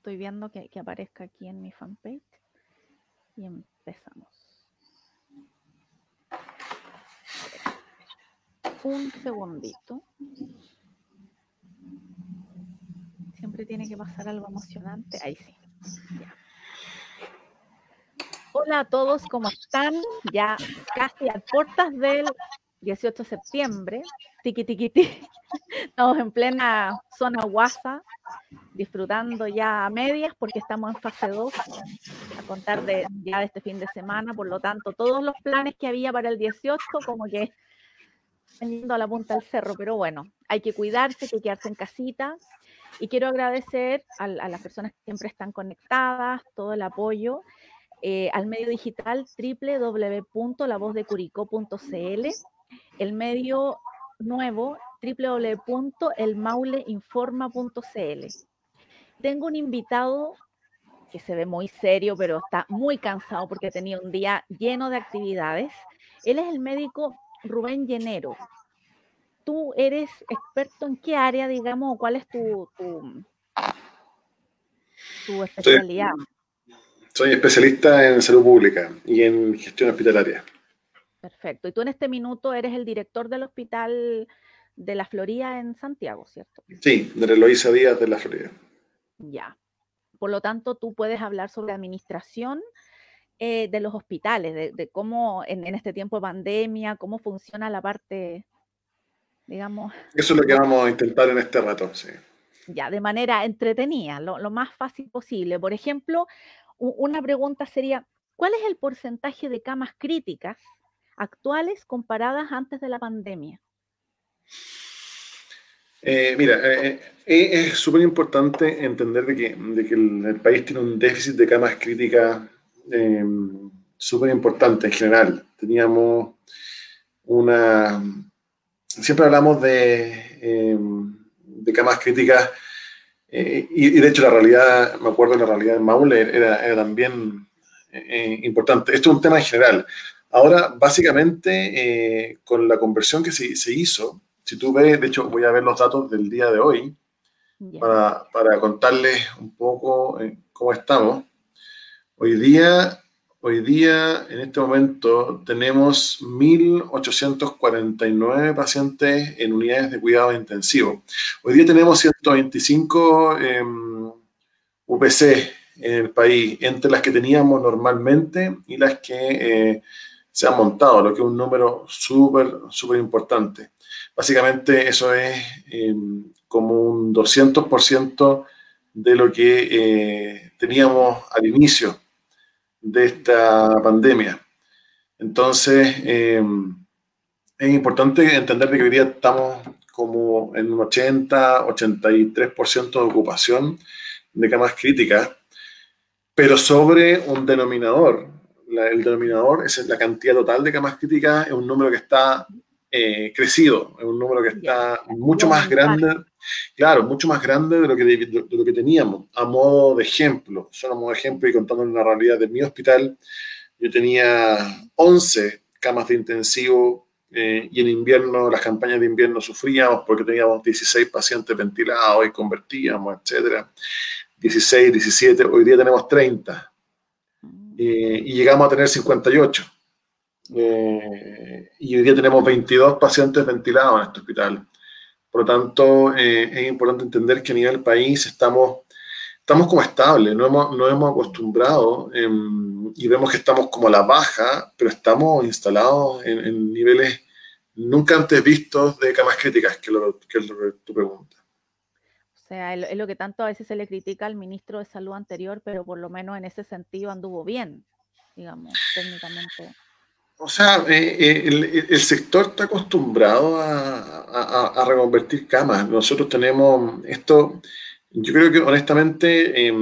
Estoy viendo que aparezca aquí en mi fanpage. Y empezamos. Un segundito. Siempre tiene que pasar algo emocionante. Ahí sí. Ya. Hola a todos, ¿cómo están? Ya casi a puertas del 18 de septiembre. Tiki, tiki, tiki. Estamos en plena zona Guasa, disfrutando ya a medias porque estamos en fase 2, a contar ya de este fin de semana. Por lo tanto, todos los planes que había para el 18 como que están yendo a la punta del cerro. Pero bueno, hay que cuidarse, hay que quedarse en casita. Y quiero agradecer a las personas que siempre están conectadas, todo el apoyo. Al medio digital www.lavozdecuricó.cl, el medio nuevo www.elmauleinforma.cl. Tengo un invitado que se ve muy serio, pero está muy cansado porque tenía un día lleno de actividades. Él es el médico Rubén Llenero. ¿Tú eres experto en qué área, digamos, o cuál es tu especialidad? Soy especialista en salud pública y en gestión hospitalaria. Perfecto. Y tú en este minuto eres el director del Hospital de la Florida en Santiago, ¿cierto? Sí, de Eloísa Díaz de la Florida. Ya. Por lo tanto, tú puedes hablar sobre administración de los hospitales, de cómo en este tiempo de pandemia, cómo funciona la parte, digamos... Eso es lo que vamos a intentar en este rato, sí. Ya, de manera entretenida, lo más fácil posible. Por ejemplo, una pregunta sería, ¿cuál es el porcentaje de camas críticas actuales comparadas antes de la pandemia? Mira, es súper importante entender de que el país tiene un déficit de camas críticas súper importante en general. Teníamos siempre hablamos de camas críticas y de hecho la realidad, me acuerdo la realidad en Maule era también importante. Esto es un tema en general. Ahora, básicamente, con la conversión que se hizo, si tú ves, de hecho voy a ver los datos del día de hoy para contarles un poco cómo estamos. Hoy día, en este momento, tenemos 1.849 pacientes en unidades de cuidado intensivo. Hoy día tenemos 125 UPC en el país, entre las que teníamos normalmente y las que se han montado, lo que es un número súper importante. Básicamente eso es como un 200% de lo que teníamos al inicio de esta pandemia. Entonces, es importante entender que hoy día estamos como en un 83% de ocupación de camas críticas, pero sobre un denominador. El denominador es la cantidad total de camas críticas, es un número que está crecido, es un número que está mucho más grande, claro, mucho más grande de lo que teníamos. A modo de ejemplo, solo a modo de ejemplo y contando una realidad de mi hospital, yo tenía 11 camas de intensivo y en invierno, las campañas de invierno sufríamos porque teníamos 16 pacientes ventilados y convertíamos, etcétera. 16, 17, hoy día tenemos 30 y llegamos a tener 58. Y hoy día tenemos 22 pacientes ventilados en este hospital. Por lo tanto, es importante entender que a nivel país estamos como estables, no hemos acostumbrado y vemos que estamos como a la baja, pero estamos instalados en niveles nunca antes vistos de camas críticas, que es lo que tú preguntas. O sea, es lo que tanto a veces se le critica al ministro de Salud anterior, pero por lo menos en ese sentido anduvo bien, digamos, técnicamente. O sea, el sector está acostumbrado a reconvertir camas. Nosotros tenemos esto, yo creo que honestamente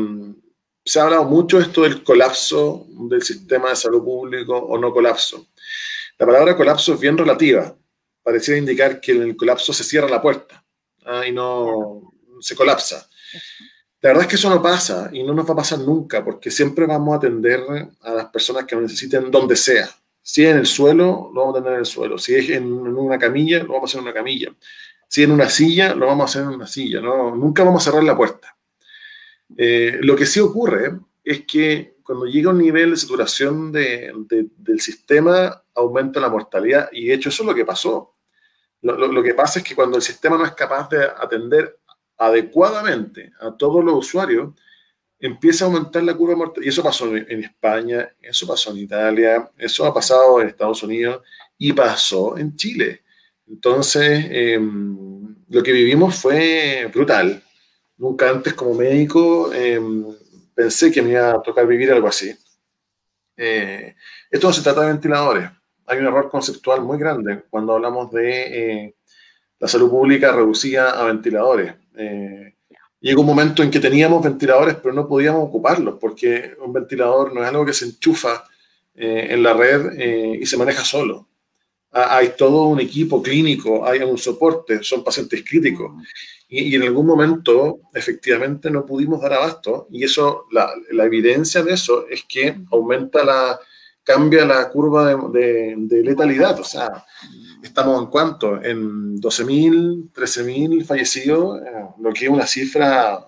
se ha hablado mucho de esto del colapso del sistema de salud público o no colapso. La palabra colapso es bien relativa. Pareciera indicar que en el colapso se cierra la puerta y no se colapsa. La verdad es que eso no pasa y no nos va a pasar nunca porque siempre vamos a atender a las personas que lo necesiten donde sea. Si es en el suelo, lo vamos a tener en el suelo. Si es en una camilla, lo vamos a hacer en una camilla. Si es en una silla, lo vamos a hacer en una silla. ¿No? Nunca vamos a cerrar la puerta. Lo que sí ocurre es que cuando llega un nivel de saturación del sistema, aumenta la mortalidad, y de hecho eso es lo que pasó. Lo que pasa es que cuando el sistema no es capaz de atender adecuadamente a todos los usuarios, empieza a aumentar la curva de mortalidad. Y eso pasó en España, eso pasó en Italia, eso ha pasado en Estados Unidos y pasó en Chile. Entonces, lo que vivimos fue brutal. Nunca antes como médico pensé que me iba a tocar vivir algo así. Esto no se trata de ventiladores. Hay un error conceptual muy grande cuando hablamos de la salud pública reducida a ventiladores. Llegó un momento en que teníamos ventiladores, pero no podíamos ocuparlos, porque un ventilador no es algo que se enchufa en la red y se maneja solo. Hay todo un equipo clínico, hay un soporte, son pacientes críticos. Y en algún momento, efectivamente, no pudimos dar abasto. Y eso, la evidencia de eso es que cambia la curva de letalidad. O sea, estamos en cuánto, en 12.000, 13.000 fallecidos, lo que es una cifra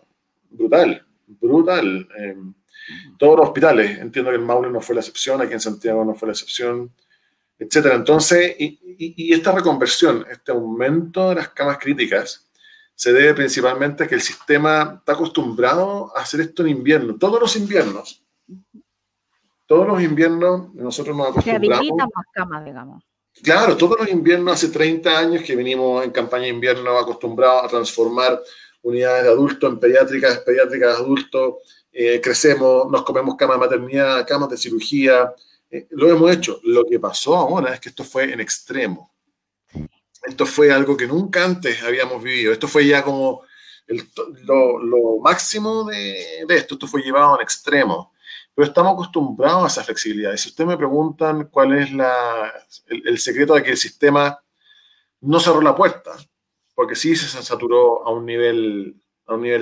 brutal, brutal. Todos los hospitales, entiendo que en Maule no fue la excepción, aquí en Santiago no fue la excepción, etcétera. Entonces, y esta reconversión, este aumento de las camas críticas, se debe principalmente a que el sistema está acostumbrado a hacer esto en invierno. Todos los inviernos nosotros nos acostumbramos. Se habilitan más camas, digamos. Claro, todos los inviernos, hace 30 años que venimos en campaña de invierno acostumbrados a transformar unidades de adultos en pediátricas de adultos, crecemos, nos comemos camas de maternidad, camas de cirugía, lo hemos hecho. Lo que pasó ahora es que esto fue en extremo. Esto fue algo que nunca antes habíamos vivido. Esto fue ya como lo máximo de esto. Esto fue llevado en extremo. Pero estamos acostumbrados a esa flexibilidad. Y si ustedes me preguntan cuál es el secreto de que el sistema no cerró la puerta, porque sí se saturó a un nivel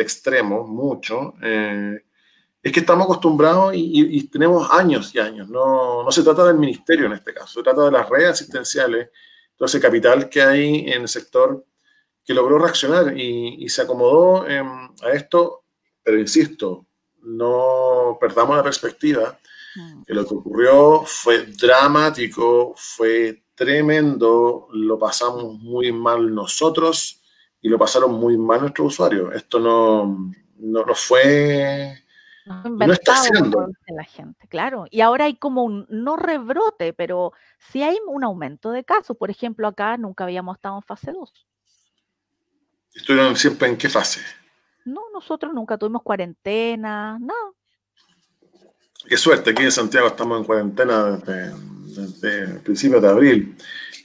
extremo, mucho, es que estamos acostumbrados y tenemos años y años. No se trata del ministerio en este caso, se trata de las redes asistenciales, todo ese capital que hay en el sector que logró reaccionar y se acomodó a esto, pero insisto, no perdamos la perspectiva que lo que ocurrió fue dramático, fue tremendo, lo pasamos muy mal nosotros y lo pasaron muy mal nuestros usuarios. Esto no fue... No está haciendo la gente, claro. Y ahora hay como un no rebrote, pero sí hay un aumento de casos. Por ejemplo, acá nunca habíamos estado en fase 2. ¿Estuvieron siempre en qué fase? No, nosotros nunca tuvimos cuarentena, no. Qué suerte, aquí en Santiago estamos en cuarentena desde principios de abril.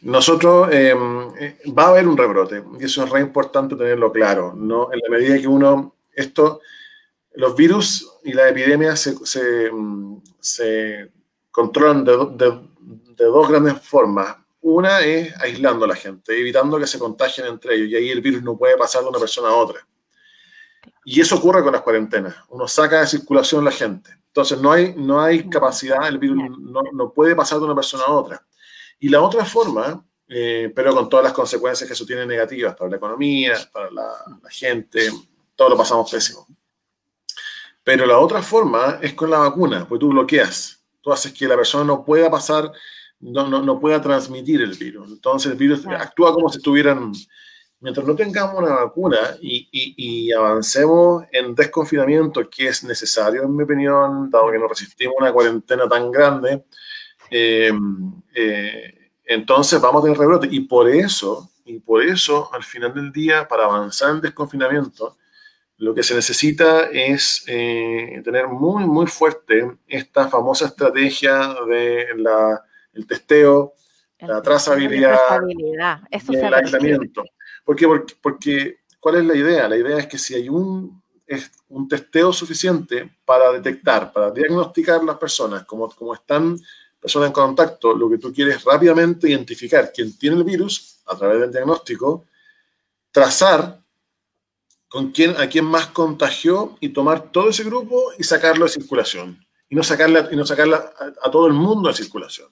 Nosotros va a haber un rebrote y eso es re importante tenerlo claro, ¿no? En la medida que los virus y la epidemia se controlan de dos grandes formas. Una es aislando a la gente, evitando que se contagien entre ellos, y ahí el virus no puede pasar de una persona a otra. Y eso ocurre con las cuarentenas. Uno saca de circulación la gente. Entonces no hay capacidad, el virus no puede pasar de una persona a otra. Y la otra forma, pero con todas las consecuencias que eso tiene negativas para la economía, para la gente, todo lo pasamos pésimo. Pero la otra forma es con la vacuna, pues tú bloqueas, tú haces que la persona no pueda pasar, no pueda transmitir el virus. Entonces el virus actúa como si estuvieran... Mientras no tengamos una vacuna y avancemos en desconfinamiento, que es necesario, en mi opinión, dado que no resistimos una cuarentena tan grande, entonces vamos a tener rebrote. Y por eso, al final del día, para avanzar en desconfinamiento, lo que se necesita es tener muy, muy fuerte esta famosa estrategia del testeo, la trazabilidad y el aislamiento. Porque, ¿cuál es la idea? La idea es que si hay un testeo suficiente para detectar, para diagnosticar las personas, como están personas en contacto, lo que tú quieres es rápidamente identificar quién tiene el virus a través del diagnóstico, trazar a quién más contagió y tomar todo ese grupo y sacarlo de circulación. Y no sacarla a todo el mundo de circulación.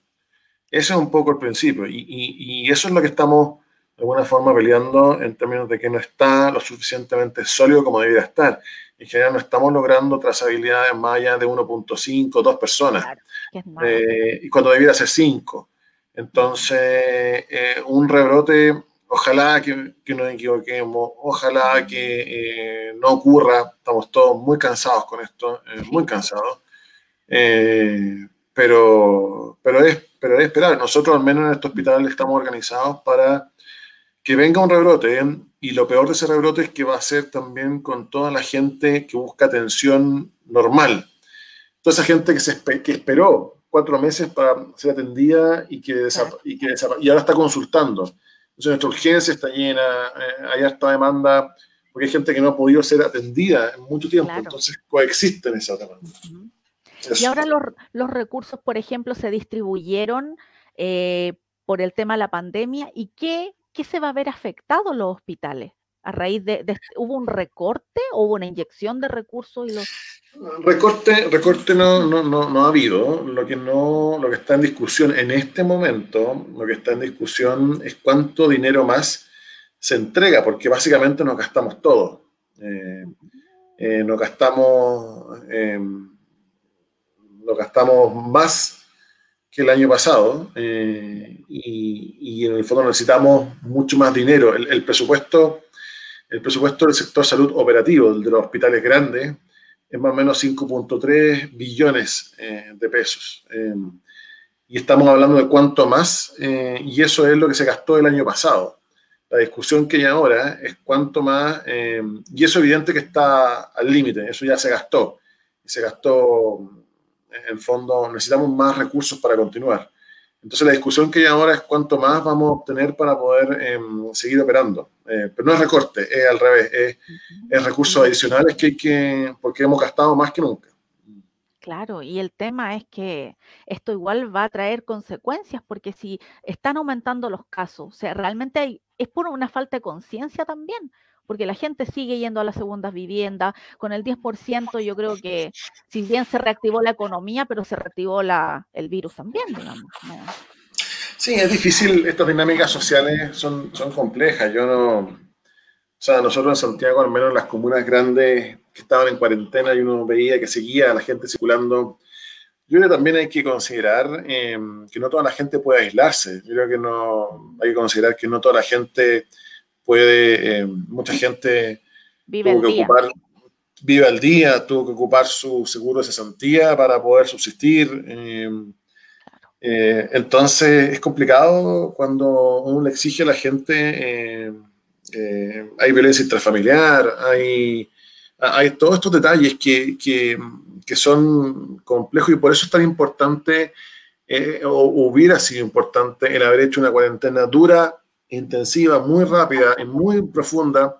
Ese es un poco el principio. Y eso es lo que estamos de alguna forma peleando en términos de que no está lo suficientemente sólido como debería estar. en general no estamos logrando trazabilidades más allá de 1.5, 2 personas, Claro, que es nada. y cuando debiera ser 5. Entonces, un rebrote, ojalá que nos equivoquemos, ojalá que no ocurra, estamos todos muy cansados con esto, muy Sí, cansados. Pero es esperar. Nosotros, al menos en este hospital, estamos organizados para que venga un rebrote, ¿eh? Y lo peor de ese rebrote es que va a ser también con toda la gente que busca atención normal. Toda esa gente que esperó 4 meses para ser atendida claro. y ahora está consultando. Entonces, nuestra urgencia está llena, hay harta demanda, porque hay gente que no ha podido ser atendida en mucho tiempo. Claro. Entonces, coexisten esas demandas. Ujú. Y Eso. ahora los recursos, por ejemplo, se distribuyeron por el tema de la pandemia. ¿Y qué se va a ver afectado en los hospitales? A raíz ¿hubo un recorte o hubo una inyección de recursos y los... Recorte no ha habido. Lo que está en discusión en este momento, lo que está en discusión es cuánto dinero más se entrega, porque básicamente nos gastamos todo. Nos gastamos más que el año pasado, y en el fondo necesitamos mucho más dinero. El presupuesto del sector salud operativo, el de los hospitales grandes, es más o menos 5.3 billones de pesos. Y estamos hablando de cuánto más, y eso es lo que se gastó el año pasado. La discusión que hay ahora es cuánto más, y eso es evidente que está al límite, eso ya se gastó. Y se gastó, en el fondo, necesitamos más recursos para continuar. Entonces la discusión que hay ahora es cuánto más vamos a obtener para poder seguir operando. Pero no es recorte, es al revés, es recursos adicionales porque hemos gastado más que nunca. Claro, y el tema es que esto igual va a traer consecuencias, porque si están aumentando los casos, o sea, realmente es por una falta de conciencia también, porque la gente sigue yendo a las segundas viviendas, con el 10% yo creo que si bien se reactivó la economía, pero se reactivó el virus también, digamos, ¿no? Sí, es difícil, estas dinámicas sociales son complejas. Yo no, o sea, nosotros en Santiago, al menos en las comunas grandes que estaban en cuarentena y uno veía que seguía a la gente circulando, yo creo que también hay que considerar que no toda la gente puede aislarse. Yo creo que no hay que considerar que no toda la gente puede, mucha gente Vive tuvo el que día. ocupar, vive al día, tuvo que ocupar su seguro de cesantía para poder subsistir. Claro. Entonces es complicado cuando uno le exige a la gente, hay violencia intrafamiliar, hay todos estos detalles que son complejos y por eso es tan importante, o hubiera sido importante el haber hecho una cuarentena dura, intensiva, muy rápida y muy profunda,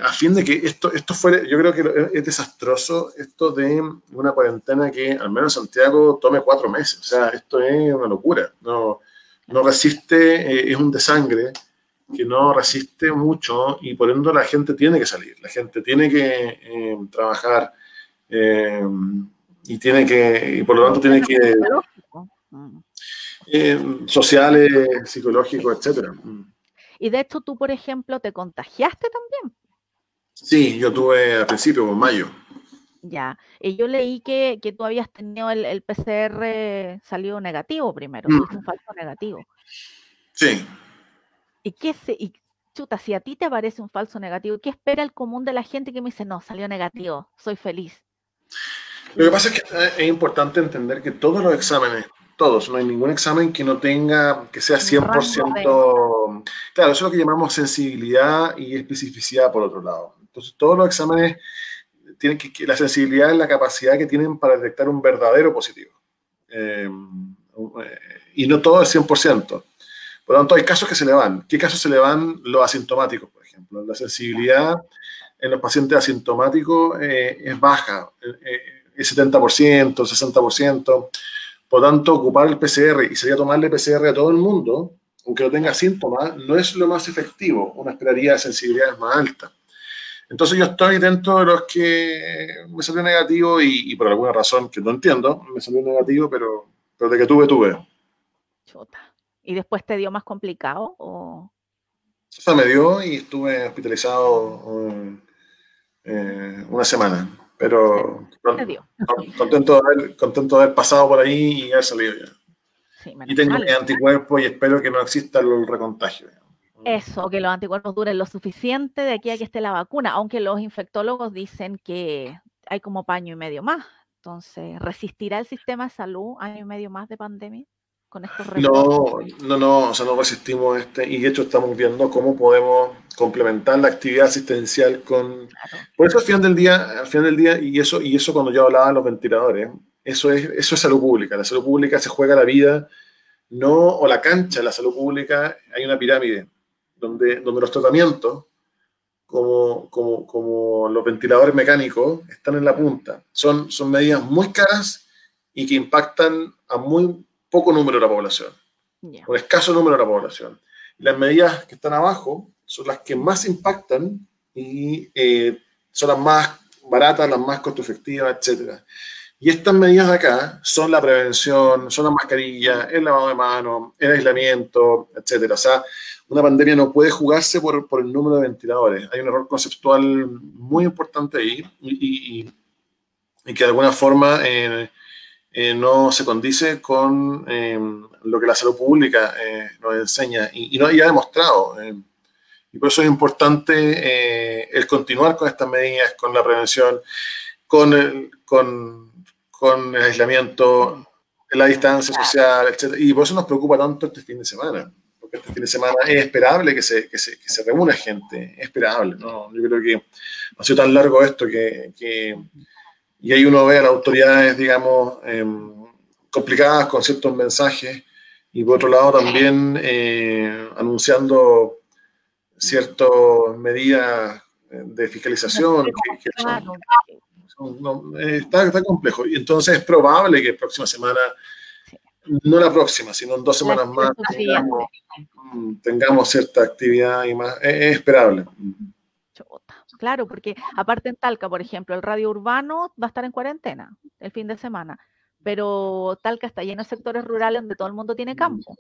a fin de que esto fuera, yo creo que es desastroso esto de una cuarentena que al menos en Santiago tome 4 meses. O sea, esto es una locura. No Claro. resiste, es un desangre que no resiste mucho y por ende la gente tiene que salir, la gente tiene que trabajar, eh, y por lo En tanto tiene términos que, psicológicos. sociales, psicológicos, etcétera. Y de hecho tú, por ejemplo, te contagiaste también. Sí, yo tuve al principio, en mayo. Ya, y yo leí que tú habías tenido el PCR salió negativo primero, Mm, un falso negativo. sí. Y chuta, si a ti te aparece un falso negativo, ¿qué espera el común de la gente que me dice, no, salió negativo, soy feliz? Lo que pasa es que es importante entender que todos los exámenes, todos, no hay ningún examen que no tenga, que sea Un rango de... 100%, claro, eso es lo que llamamos sensibilidad y especificidad por otro lado. Entonces, todos los exámenes tienen la sensibilidad es la capacidad que tienen para detectar un verdadero positivo. Eh, y no todo es 100%. Por lo tanto, hay casos que se le van. ¿Qué casos se le van? Los asintomáticos, por ejemplo. La sensibilidad en los pacientes asintomáticos es baja, es 70%, 60%. Por lo tanto, ocupar el PCR y sería tomarle PCR a todo el mundo, aunque no tenga síntomas, no es lo más efectivo. Uno esperaría sensibilidades más altas. Entonces yo estoy dentro de los que me salió negativo y por alguna razón que no entiendo, me salió negativo, pero de que tuve. Chuta. ¿Y después te dio más complicado? O... O sea, me dio y estuve hospitalizado una semana, pero Se dio. contento de haber pasado por ahí y haber salido ya. Sí, Y menos tengo mal. mis anticuerpos y espero que no exista el recontagio. Eso, que los anticuerpos duren lo suficiente de aquí a que esté la vacuna, aunque los infectólogos dicen que hay como año y medio más. Entonces, ¿resistirá el sistema de salud año y medio más de pandemia con estos rebrotes? No, o sea, no resistimos y de hecho estamos viendo cómo podemos complementar la actividad asistencial con... Claro. Por eso al final del día, y eso cuando yo hablaba de los ventiladores, eso es salud pública. La salud pública se juega la vida, no, o la cancha de la salud pública, hay una pirámide donde los tratamientos, como los ventiladores mecánicos, están en la punta. Son medidas muy caras y que impactan a muy poco número de la población, Yeah. un escaso número de la población. Las medidas que están abajo son las que más impactan y son las más baratas, las más costo efectivas, etc. Y estas medidas de acá son la prevención, son la mascarilla, el lavado de manos, el aislamiento, etc. O sea, una pandemia no puede jugarse por el número de ventiladores. Hay un error conceptual muy importante ahí y que de alguna forma no se condice con lo que la salud pública nos enseña y ha demostrado. Y por eso es importante el continuar con estas medidas, con la prevención, con el aislamiento, la distancia social, etc. Y por eso nos preocupa tanto este fin de semana. Porque este fin de semana es esperable que se reúna gente, es esperable, ¿no? Yo creo que ha sido tan largo esto y ahí uno ve a las autoridades, digamos, complicadas con ciertos mensajes y por otro lado también anunciando ciertas medidas de fiscalización está complejo. Y entonces es probable que la próxima semana, no la próxima, sino en 2 semanas más, tengamos cierta actividad y más. Es esperable. Claro, porque aparte en Talca, por ejemplo, el radio urbano va a estar en cuarentena el fin de semana, pero Talca está lleno de sectores rurales donde todo el mundo tiene campo.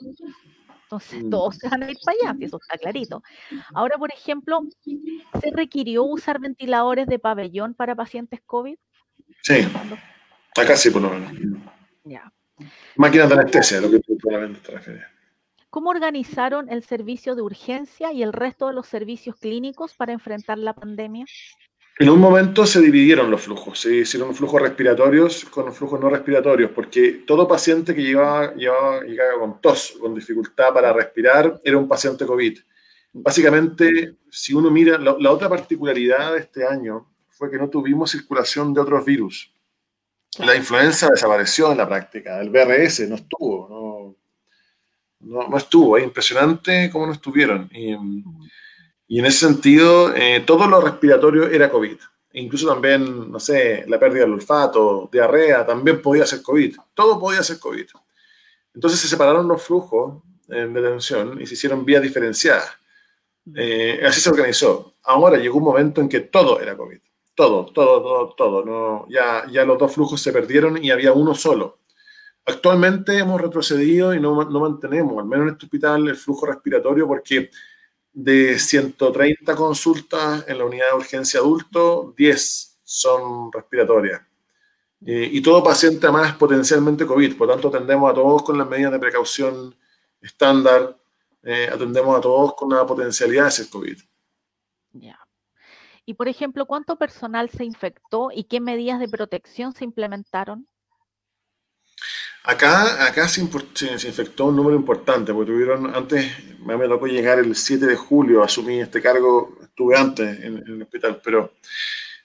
Entonces todos se van a ir para allá, si eso está clarito. Ahora, por ejemplo, ¿se requirió usar ventiladores de pabellón para pacientes COVID? Sí, acá sí por lo menos. Ya. Máquinas de anestesia, lo que tú probablemente te refieres. ¿Cómo organizaron el servicio de urgencia y el resto de los servicios clínicos para enfrentar la pandemia? En un momento se dividieron los flujos, se hicieron flujos respiratorios con flujos no respiratorios, porque todo paciente que llegaba con tos, con dificultad para respirar, era un paciente COVID. Básicamente, si uno mira, la otra particularidad de este año fue que no tuvimos circulación de otros virus. Claro. La influenza desapareció en la práctica, el VRS no estuvo, no estuvo, es impresionante cómo no estuvieron. Y en ese sentido, todo lo respiratorio era COVID. Incluso también, no sé, la pérdida del olfato, diarrea, también podía ser COVID. Todo podía ser COVID. Entonces se separaron los flujos de atención y se hicieron vías diferenciadas. Así se organizó. Ahora llegó un momento en que todo era COVID. Todo. No, ya los dos flujos se perdieron y había uno solo. Actualmente hemos retrocedido y no mantenemos, al menos en este hospital, el flujo respiratorio porque de 130 consultas en la unidad de urgencia adulto, 10 son respiratorias. Y todo paciente además es potencialmente COVID, por lo tanto atendemos a todos con las medidas de precaución estándar, atendemos a todos con una potencialidad de ser COVID. Ya. Y por ejemplo, ¿cuánto personal se infectó y qué medidas de protección se implementaron? Acá se infectó un número importante, porque antes me tocó llegar el 7 de julio, asumí este cargo, estuve antes en el hospital, pero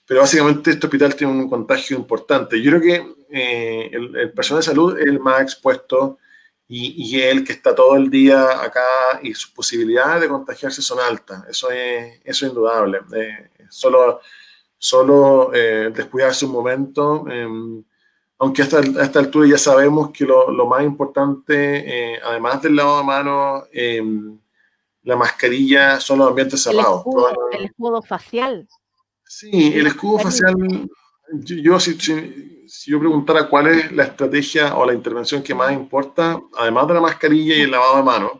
básicamente este hospital tiene un contagio importante. Yo creo que el personal de salud es el más expuesto y el que está todo el día acá y sus posibilidades de contagiarse son altas, eso es indudable. Solo descuidarse un momento... aunque a esta altura ya sabemos que lo más importante, además del lavado de manos, la mascarilla, son los ambientes cerrados. El escudo facial. Sí, el escudo facial, si yo preguntara cuál es la estrategia o la intervención que más importa, además de la mascarilla y el lavado de manos,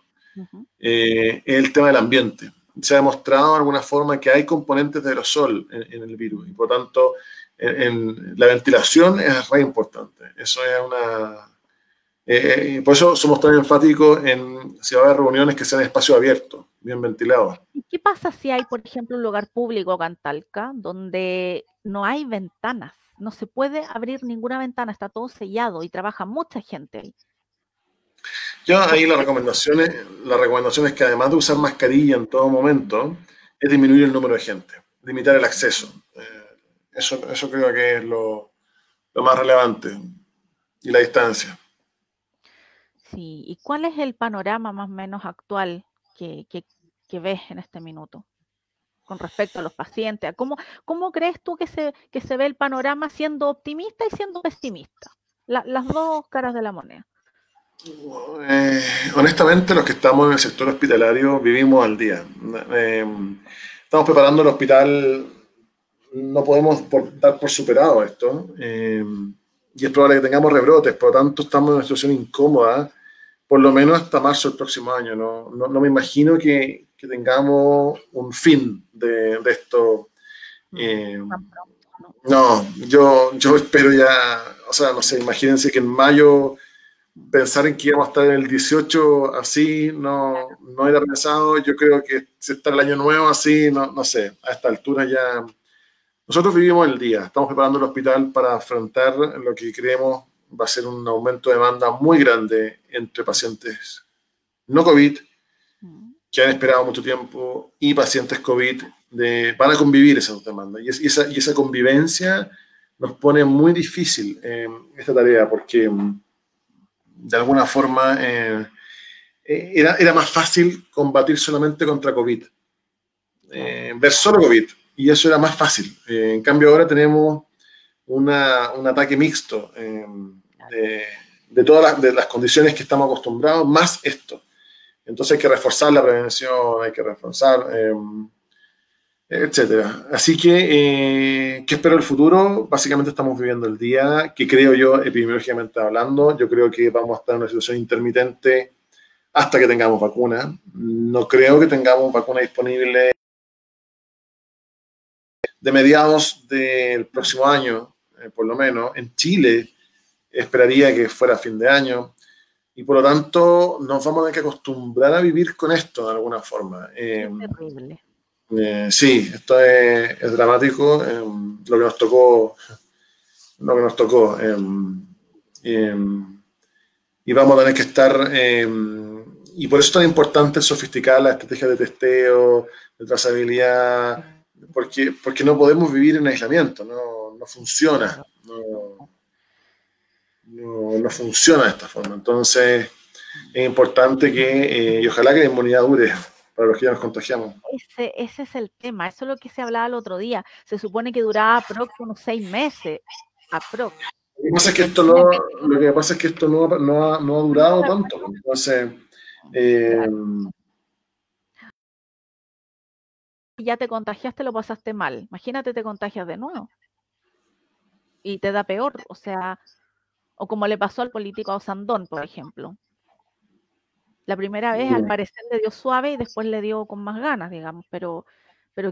es el tema del ambiente. se ha demostrado de alguna forma que hay componentes de aerosol en el virus y por lo tanto en la ventilación es re importante. Eso es una... por eso somos tan enfáticos en si va a haber reuniones que sean en espacio abierto, bien ventilados. ¿Y qué pasa si hay, por ejemplo, un lugar público acá en Talca donde no hay ventanas? No se puede abrir ninguna ventana, está todo sellado y trabaja mucha gente ahí. Yo ahí Porque la recomendación es que además de usar mascarilla en todo momento, es disminuir el número de gente, limitar el acceso. Eso creo que es lo más relevante y la distancia. sí, ¿y cuál es el panorama más o menos actual que ves en este minuto con respecto a los pacientes? ¿Cómo crees tú que se ve el panorama siendo optimista y siendo pesimista? Las dos caras de la moneda. Honestamente, los que estamos en el sector hospitalario vivimos al día. Estamos preparando el hospital, no podemos dar por superado esto, y es probable que tengamos rebrotes, por lo tanto estamos en una situación incómoda, por lo menos hasta marzo del próximo año. No me imagino que tengamos un fin de esto. No, yo espero ya, o sea, no sé, imagínense que en mayo pensar en que íbamos a estar en el 18 así no era pensado. Yo creo que si está el año nuevo así, no sé, a esta altura ya. Nosotros vivimos el día, estamos preparando el hospital para afrontar lo que creemos va a ser un aumento de demanda muy grande entre pacientes no COVID, que han esperado mucho tiempo, y pacientes COVID, van a convivir esas demandas. Y esa convivencia nos pone muy difícil esta tarea, porque de alguna forma era más fácil combatir solamente contra COVID, ver solo COVID, y eso era más fácil. En cambio ahora tenemos un ataque mixto de todas las condiciones que estamos acostumbrados, más esto. Entonces hay que reforzar la prevención, hay que reforzar, etcétera. Así que, ¿qué espero el futuro? Básicamente estamos viviendo el día, que creo yo, epidemiológicamente hablando, yo creo que vamos a estar en una situación intermitente hasta que tengamos vacuna. No creo que tengamos vacuna disponible de mediados del próximo año, por lo menos. En Chile esperaría que fuera a fin de año. Y por lo tanto nos vamos a tener que acostumbrar a vivir con esto de alguna forma. Qué terrible. Sí, esto es dramático, lo que nos tocó. Y vamos a tener que estar, y por eso es tan importante sofisticar la estrategia de testeo, de trazabilidad, porque no podemos vivir en aislamiento, no funciona, no funciona de esta forma. Entonces es importante y ojalá que la inmunidad dure para los que ya nos contagiamos. Ese es el tema, eso es lo que se hablaba el otro día. Se supone que duraba aprox unos 6 meses. Aprox. Lo que pasa es que esto no ha durado tanto. Entonces, ya te contagiaste, lo pasaste mal. Imagínate, te contagias de nuevo. Y te da peor, o sea, o como le pasó al político Osandón, por ejemplo. La primera vez, al parecer, le dio suave y después le dio con más ganas, digamos. Pero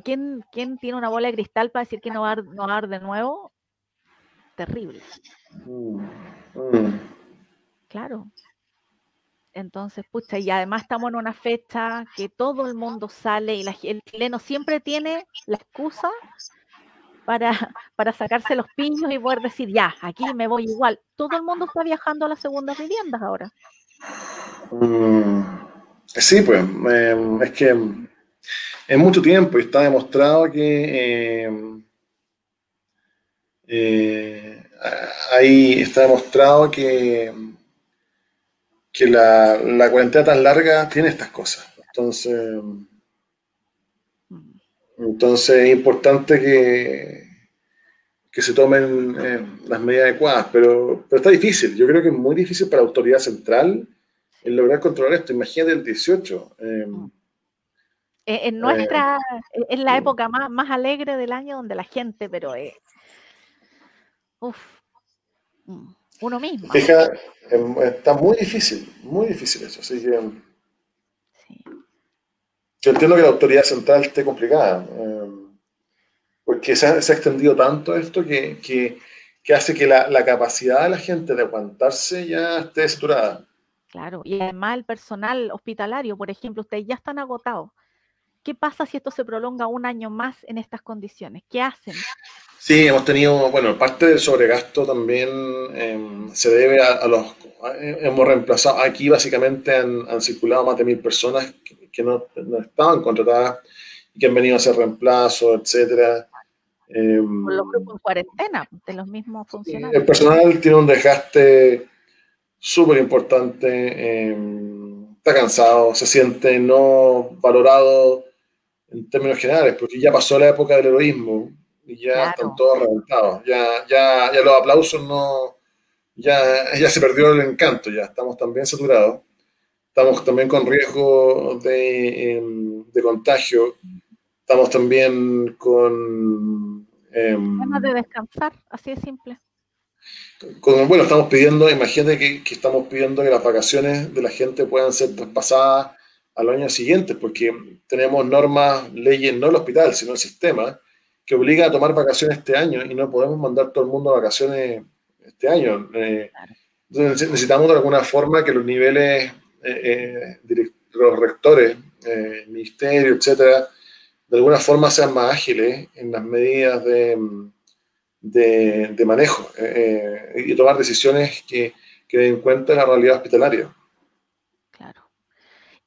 ¿quién tiene una bola de cristal para decir que no va a dar de nuevo? Terrible. Claro. Entonces, pucha, y además estamos en una fecha que todo el mundo sale y el chileno siempre tiene la excusa para sacarse los piños y poder decir, ya, aquí me voy igual. Todo el mundo está viajando a las segundas viviendas ahora. Sí, pues, es que es mucho tiempo y está demostrado que ahí está demostrado que la cuarentena tan larga tiene estas cosas. Entonces es importante que se tomen las medidas adecuadas, pero está difícil. Yo creo que es muy difícil para la autoridad central el lograr controlar esto. Imagínate el 18. Es la época más alegre del año donde la gente, pero uno mismo. Está muy difícil eso. Así que. Sí. Yo entiendo que la autoridad central esté complicada, porque se ha extendido tanto esto que hace que la capacidad de la gente de aguantarse ya esté saturada. Claro, y además el personal hospitalario, por ejemplo, ustedes ya están agotados. ¿Qué pasa si esto se prolonga un año más en estas condiciones? ¿Qué hacen? Sí, hemos tenido, bueno, parte del sobregasto también se debe a los... Hemos reemplazado, aquí básicamente han circulado más de 1000 personas que no estaban contratadas y que han venido a hacer reemplazo, etcétera. Con los grupos en cuarentena de los mismos El funcionarios. personal tiene un desgaste súper importante, está cansado, se siente no valorado en términos generales, porque ya pasó la época del heroísmo y ya están Claro, todos reventados. Ya los aplausos no, ya se perdió el encanto, ya estamos también saturados. Estamos también con riesgo de contagio. Estamos también ganas de descansar, así de simple. bueno, estamos pidiendo, imagínate que estamos pidiendo que las vacaciones de la gente puedan ser traspasadas al año siguiente, porque tenemos normas, leyes, no el hospital, sino el sistema, que obliga a tomar vacaciones este año y no podemos mandar todo el mundo a vacaciones este año. Claro. Entonces necesitamos de alguna forma que los niveles, los rectores, ministerio, etcétera, de alguna forma sean más ágiles en las medidas de manejo y tomar decisiones que den cuenta de la realidad hospitalaria. Claro.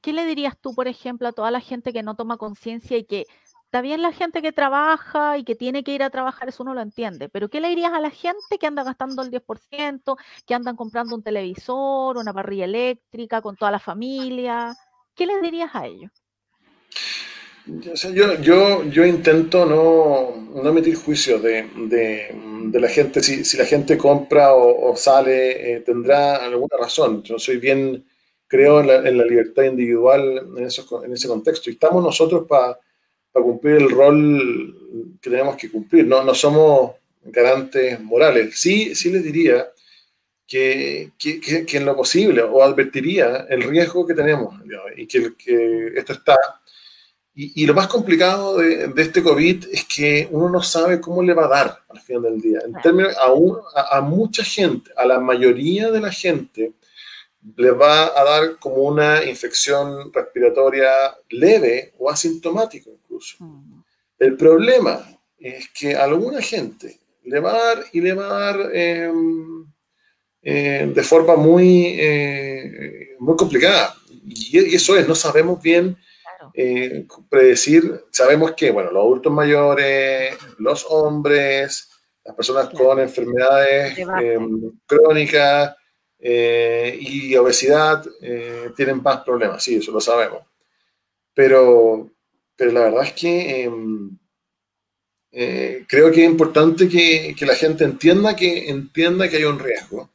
¿Qué le dirías tú, por ejemplo, a toda la gente que no toma conciencia y que está bien la gente que trabaja y que tiene que ir a trabajar, eso uno lo entiende, pero qué le dirías a la gente que anda gastando el 10%, que andan comprando un televisor, una parrilla eléctrica con toda la familia? ¿Qué les dirías a ellos? O sea, yo intento no emitir juicios de la gente. Si la gente compra o sale, tendrá alguna razón. Yo soy bien, creo en la libertad individual en ese contexto. Y estamos nosotros para cumplir el rol que tenemos que cumplir. No somos garantes morales. Sí les diría que en lo posible, o advertiría el riesgo que tenemos, y que esto está. Y lo más complicado de este COVID es que uno no sabe cómo le va a dar al final del día. En Claro, términos, a mucha gente, a la mayoría de la gente, le va a dar como una infección respiratoria leve o asintomática incluso. mm, El problema es que a alguna gente le va a dar y le va a dar de forma muy complicada. Y eso es, no sabemos bien claro, predecir, sabemos que, bueno, los adultos mayores, los hombres, las personas con claro, enfermedades de base, crónicas y obesidad tienen más problemas, sí, eso lo sabemos. Pero, pero la verdad es que creo que es importante que la gente entienda que hay un riesgo.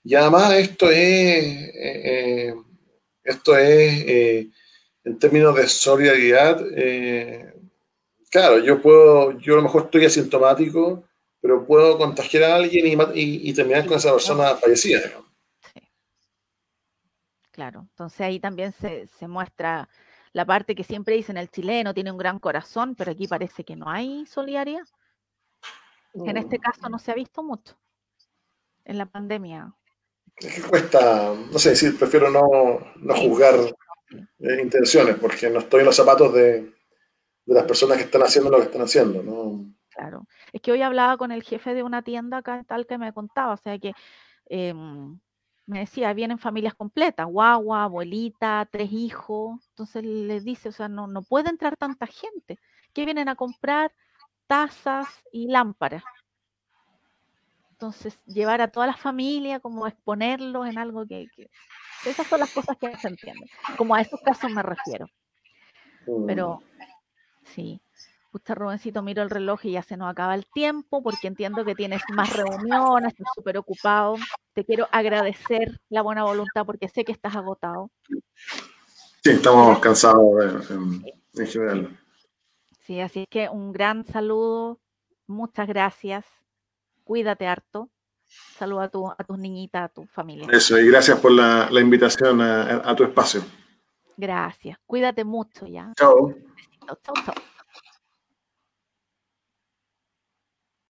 Y además esto es en términos de solidaridad, claro, yo a lo mejor estoy asintomático, pero puedo contagiar a alguien y terminar y con esa persona viceversa, fallecida, ¿no? sí, claro. Entonces ahí también se muestra la parte que siempre dicen el chileno tiene un gran corazón, pero aquí parece que no hay solidaridad. En este caso no se ha visto mucho en la pandemia. Es que cuesta, no sé decir, prefiero no Sí, juzgar sí, intenciones, porque no estoy en los zapatos de las personas que están haciendo lo que están haciendo, ¿no? claro. Es que hoy hablaba con el jefe de una tienda acá en tal que me contaba, o sea que me decía, vienen familias completas, guagua, abuelita, 3 hijos. Entonces les dice, o sea, no puede entrar tanta gente que vienen a comprar tazas y lámparas. Entonces, llevar a toda la familia, como exponerlos en algo esas son las cosas que no se entienden. Como a esos casos me refiero. Mm. Pero sí, usted Rubensito, miro el reloj y ya se nos acaba el tiempo porque entiendo que tienes más reuniones, estás súper ocupado. Te quiero agradecer la buena voluntad porque sé que estás agotado. Sí, estamos Gracias. cansados Sí, en sí, general. sí, así es que un gran saludo, muchas gracias, cuídate harto, saluda a tus niñitas, a tu familia. Eso, y gracias por la invitación a tu espacio. Gracias. Cuídate mucho ya. Chao. Besitos. Chau, chau.